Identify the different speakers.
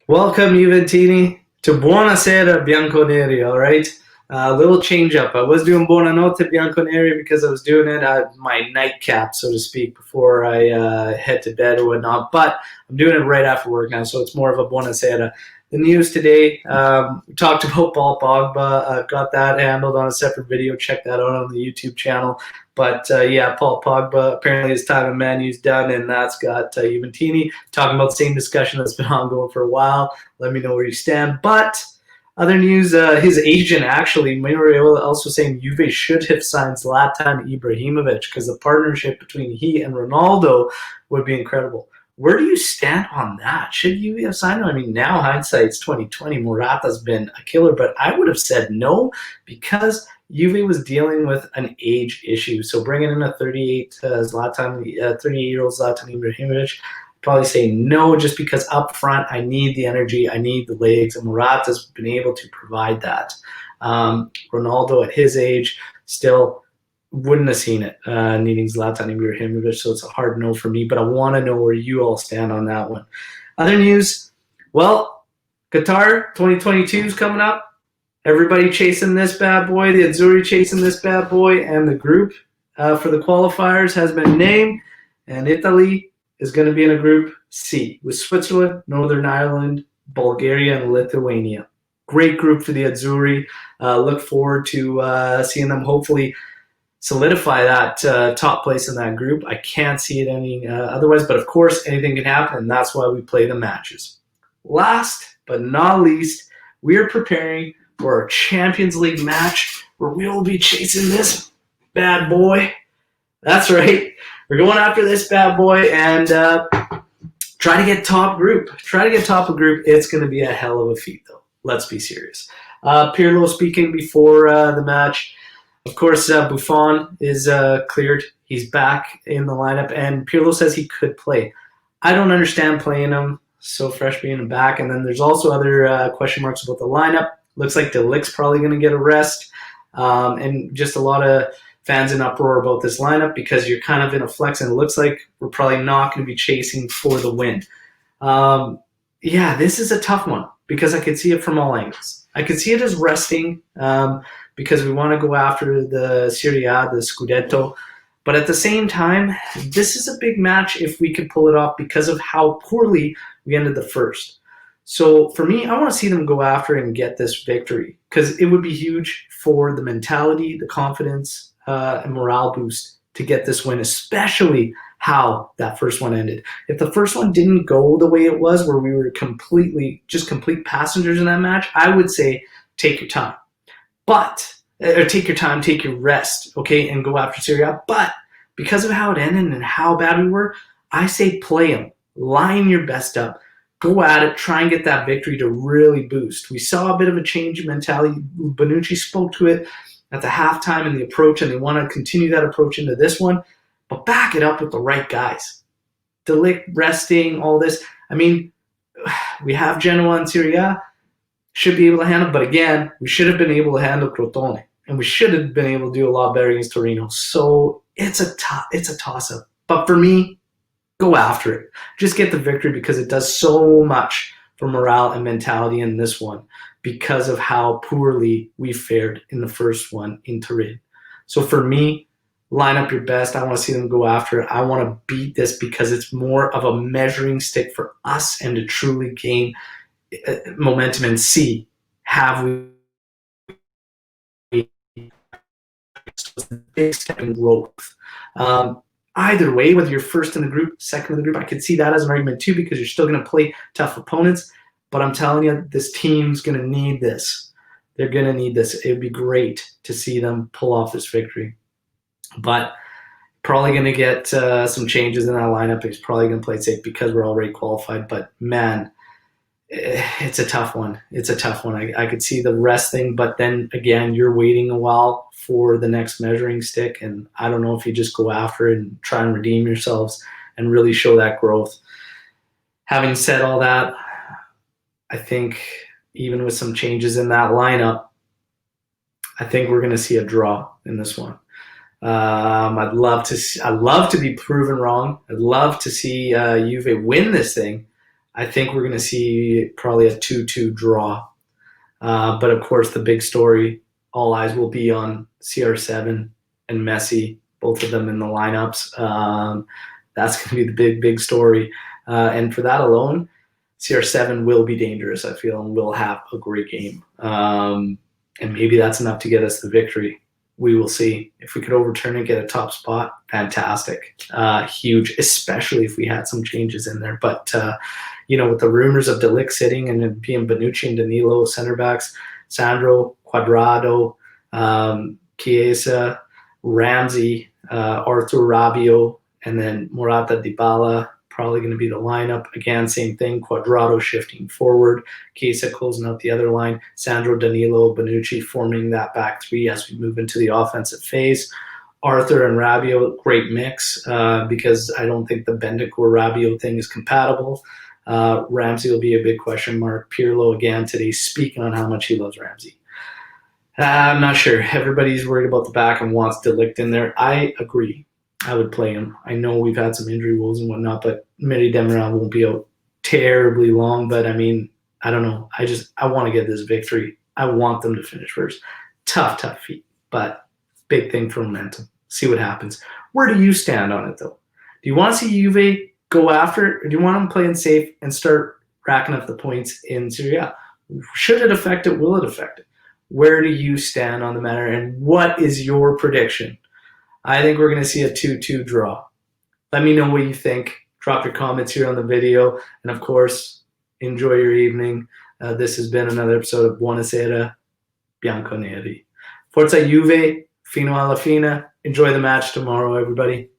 Speaker 1: Welcome, Juventini, to Buonasera Bianconeri, all right? A little change up. I was doing Buonanotte Bianconeri because I was doing it at my nightcap, so to speak, before I head to bed or whatnot. But I'm doing it right after work now, so it's more of a Buonasera. The news today, we talked about Paul Pogba. I've got that handled on a separate video. Check that out on the YouTube channel. But yeah, Paul Pogba, apparently his time in Man U's done, and that's got Juventini talking about the same discussion that's been ongoing for a while. Let me know where you stand. But other news, his agent actually, Manuel also saying Juve should have signed Zlatan Ibrahimovic because the partnership between he and Ronaldo would be incredible. Where do you stand on that? Should Juve have signed him? I mean, now hindsight's 2020. Morata's been a killer, but I would have said no because Juve was dealing with an age issue. So bringing in a 38-year-old Zlatan Ibrahimovic, probably say no, just because up front I need the energy, I need the legs, and Morata's been able to provide that. Ronaldo at his age still wouldn't have seen it, needing Zlatan Ibrahimovic, so it's a hard no for me, but I want to know where you all stand on that one. Other news, well, Qatar 2022 is coming up. Everybody chasing this bad boy, the Azzurri chasing this bad boy, and the group for the qualifiers has been named, and Italy is going to be in a group C with Switzerland, Northern Ireland, Bulgaria, and Lithuania. Great group for the Azzurri. Look forward to seeing them hopefully solidify that top place in that group. I can't see it any otherwise, but of course anything can happen, and that's why we play the matches. Last but not least, we are preparing for our Champions League match where we will be chasing this bad boy. That's right. We're going after this bad boy and try to get top group. Try to get top of group. It's going to be a hell of a feat, though. Let's be serious. Pirlo speaking before the match. Of course, Buffon is cleared. He's back in the lineup, and Pirlo says he could play. I don't understand playing him so fresh being back. And then there's also other question marks about the lineup. Looks like De Ligt's probably going to get a rest, and just a lot of fans in uproar about this lineup because you're kind of in a flex, and it looks like we're probably not going to be chasing for the win. Yeah, this is a tough one because I could see it from all angles. I could see it as resting because we want to go after the Serie A, the Scudetto. But at the same time, this is a big match if we could pull it off because of how poorly we ended the first. So for me, I want to see them go after and get this victory because it would be huge for the mentality, the confidence, and morale boost to get this win, especially how that first one ended. If the first one didn't go the way it was, where we were complete passengers in that match, I would say take your time. Take your time, take your rest, okay, and go after Serie A. But because of how it ended and how bad we were, I say play them, line your best up. Go at it, try and get that victory to really boost. We saw a bit of a change in mentality. Bonucci spoke to it at the halftime in the approach, and they want to continue that approach into this one, but back it up with the right guys. De Ligt resting, all this. I mean, we have Genoa and Serie A, should be able to handle, but again, we should have been able to handle Crotone, and we should have been able to do a lot better against Torino. So it's a toss-up. But for me, go after it. Just get the victory because it does so much for morale and mentality in this one because of how poorly we fared in the first one in Turin. So for me, line up your best. I want to see them go after it. I want to beat this because it's more of a measuring stick for us and to truly gain momentum and see have we big step in growth. Either way, whether you're first in the group, second in the group, I could see that as an argument too because you're still going to play tough opponents. But I'm telling you, this team's going to need this. They're going to need this. It would be great to see them pull off this victory. But probably going to get some changes in that lineup. He's probably going to play safe because we're already qualified. But, man, it's a tough one. It's a tough one. I could see the rest thing, but then again, you're waiting a while for the next measuring stick, and I don't know if you just go after it and try and redeem yourselves and really show that growth. Having said all that, I think even with some changes in that lineup, I think we're going to see a draw in this one. I'd love to be proven wrong. I'd love to see Juve win this thing. I think we're going to see probably a 2-2 draw. But of course, the big story, all eyes will be on CR7 and Messi, both of them in the lineups. That's going to be the big, big story. And for that alone, CR7 will be dangerous, I feel, and will have a great game. And maybe that's enough to get us the victory. We will see. If we could overturn it, get a top spot, fantastic. Huge, especially if we had some changes in there. But, with the rumors of De Ligt sitting and being Bonucci and Danilo center backs, Sandro, Cuadrado, Chiesa, Ramsey, Arthur Rabiot, and then Morata, Dybala, probably going to be the lineup. Again, same thing, Cuadrado shifting forward, Chiesa closing out the other line, Sandro, Danilo, Bonucci forming that back three as we move into the offensive phase. Arthur and Rabiot, great mix because I don't think the Bentancur-Rabiot thing is compatible. Ramsey will be a big question mark. Pirlo, again, today speaking on how much he loves Ramsey. I'm not sure. Everybody's worried about the back and wants De Ligt in there. I agree. I would play him. I know we've had some injury woes and whatnot, but Mehdi Demiral won't be out terribly long. But, I mean, I don't know. I want to get this victory. I want them to finish first. Tough feat, but big thing for momentum. See what happens. Where do you stand on it, though? Do you want to see Juve go after it, or do you want them playing safe and start racking up the points in Serie A? Should it affect it? Will it affect it? Where do you stand on the matter, and what is your prediction? I think we're going to see a 2-2 draw. Let me know what you think. Drop your comments here on the video. And, of course, enjoy your evening. This has been another episode of Buonasera Bianconeri. Forza Juve, fino alla fine. Enjoy the match tomorrow, everybody.